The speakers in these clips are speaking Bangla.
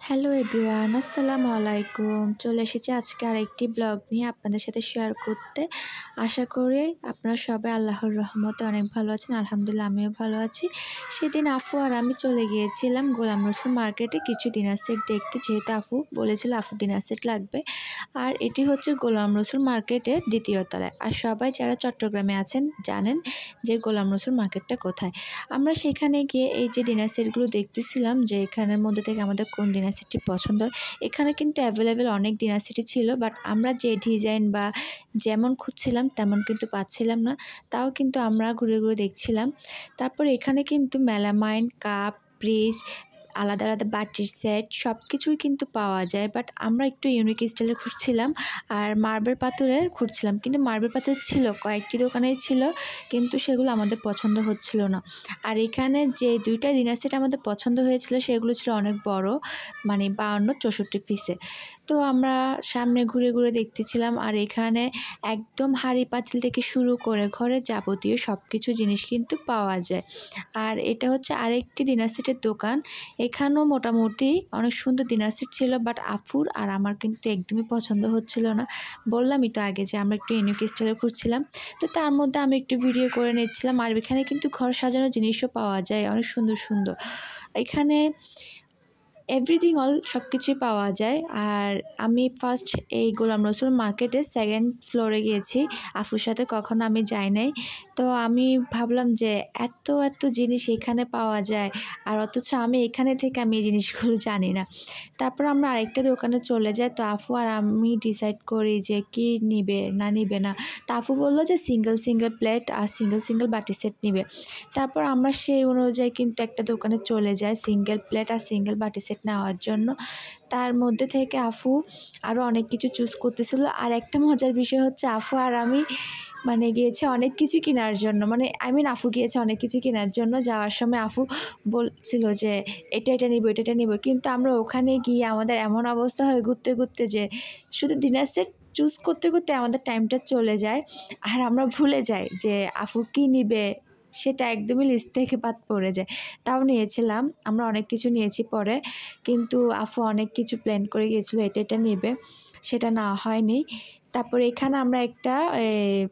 হ্যালো এভরিওয়ান, আসসালামু আলাইকুম। চলে এসেছি আজকে আরেকটি ব্লগ নিয়ে আপনাদের সাথে শেয়ার করতে। আশা করি আপনারা সবাই আল্লাহর রহমতে অনেক ভালো আছেন। আলহামদুলিল্লাহ আমিও ভালো আছি। সেদিন আপু আর আমি চলে গিয়েছিলাম গোলাম রসুল মার্কেটে কিছু ডিনার সেট দেখতে, যেহেতু আপু বলেছিল আপু ডিনার সেট লাগবে। আর এটি হচ্ছে গোলাম রসুল মার্কেটের দ্বিতীয় তলায়। আর সবাই যারা চট্টগ্রামে আছেন জানেন যে গোলাম রসুল মার্কেটটা কোথায়। আমরা সেখানে গিয়ে এই যে ডিনার সেটগুলো দেখতেছিলাম যে এখানের মধ্যে থেকে আমাদের কোন ডিনার সেটটি পছন্দ। এখানে কিন্তু অ্যাভেলেবেল অনেক ডিনার সেটই ছিল, বাট আমরা যে ডিজাইন বা যেমন খুঁজছিলাম তেমন কিন্তু পাচ্ছিলাম না। তাও কিন্তু আমরা ঘুরে ঘুরে দেখছিলাম। তারপর এখানে কিন্তু মেলামাইন, কাপ, পিস, আলাদা আলাদা বাটির সেট সব কিছুই কিন্তু পাওয়া যায়, বাট আমরা একটু ইউনিক স্টাইলের খুঁজছিলাম আর মার্বেল পাথরের খুঁজছিলাম। কিন্তু মার্বেল পাথর ছিল কয়েকটি দোকানেই ছিল, কিন্তু সেগুলো আমাদের পছন্দ হচ্ছিল না। আর এখানে যে দুইটা ডিনার সেট আমাদের পছন্দ হয়েছিল সেগুলো ছিল অনেক বড়, মানে 52-64 পিসে। তো আমরা সামনে ঘুরে ঘুরে দেখতেছিলাম। আর এখানে একদম হাঁড়ি পাতিল থেকে শুরু করে ঘরে যাবতীয় সব কিছু জিনিস কিন্তু পাওয়া যায়। আর এটা হচ্ছে আরেকটি ডিনার সেটের দোকান। এখানেও মোটামুটি অনেক সুন্দর ডিনার সেট ছিল, বাট আফুর আর আমার কিন্তু একদমই পছন্দ হচ্ছিল না। বললামই তো আগে যে আমরা একটু ইউনিক স্টাইলে খুঁজছিলাম, তো তার মধ্যে আমি একটু ভিডিও করে নিচ্ছিলাম। আর এখানে কিন্তু ঘর সাজানোর জিনিসও পাওয়া যায় অনেক সুন্দর সুন্দর। এখানে এভরিথিং সব কিছুই পাওয়া যায়। আর আমি ফার্স্ট এই গোলাম রসুল মার্কেটের সেকেন্ড ফ্লোরে গিয়েছি, আফুর সাথে কখনো আমি যাই নাই। তো আমি ভাবলাম যে এত এত জিনিস এখানে পাওয়া যায়, আর অথচ আমি এখানে থেকে আমি এই জিনিসগুলো জানি না। তারপর আমরা আরেকটা দোকানে চলে যাই। তো আফু আর আমি ডিসাইড করি যে কি নিবে না নিবে না। তো আফু বললো যে সিঙ্গেল সিঙ্গেল প্লেট আর সিঙ্গেল সিঙ্গেল বাটি সেট নিবে। তারপর আমরা সেই অনুযায়ী কিন্তু একটা দোকানে চলে যাই সিঙ্গেল প্লেট আর সিঙ্গেল বাটি সেট নেওয়ার জন্য। তার মধ্যে থেকে আফু আরও অনেক কিছু চুজ করতেছিল। আর একটা মজার বিষয় হচ্ছে আফু আর আমি মানে গিয়েছে অনেক কিছু কেনার জন্য, মানে আফু গিয়েছে অনেক কিছু কেনার জন্য। যাওয়ার সময় আফু বলছিল যে এটা এটা নিব এটা এটা নিব, কিন্তু আমরা ওখানে গিয়ে আমাদের এমন অবস্থা হয় ঘুরতে ঘুরতে যে শুধু ডিনার সেট চুজ করতে করতে আমাদের টাইমটা চলে যায়। আর আমরা ভুলে যাই যে আফু কী নিবে, সেটা একদমই লিস্ট থেকে বাদ পড়ে যায়। তাও নিয়েছিলাম, আমরা অনেক কিছু নিয়েছি পরে, কিন্তু আফু অনেক কিছু প্ল্যান করে গিয়েছিলো এটা এটা নেবে, সেটা না হয়নি। তারপরে এখানে আমরা একটা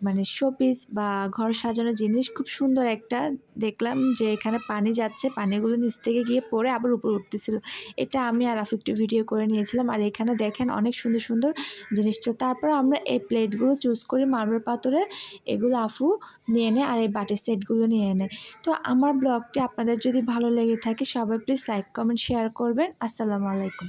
মানে শোপিস বা ঘর সাজানোর জিনিস খুব সুন্দর একটা দেখলাম, যে এখানে পানি যাচ্ছে, পানিগুলো নিচ থেকে গিয়ে পড়ে আবার উপরে উঠতেছিল। এটা আমি আর আফু একটু ভিডিও করে নিয়েছিলাম। আর এখানে দেখেন অনেক সুন্দর সুন্দর জিনিস ছিল। তারপর আমরা এই প্লেটগুলো চুজ করি মার্বেল পাথরের, এগুলো আফু নিয়ে নেয় আর এই বাটির সেটগুলো নিয়ে নেয়। তো আমার ব্লগটি আপনাদের যদি ভালো লেগে থাকে সবাই প্লিজ লাইক কমেন্ট শেয়ার করবেন। আসসালামু আলাইকুম।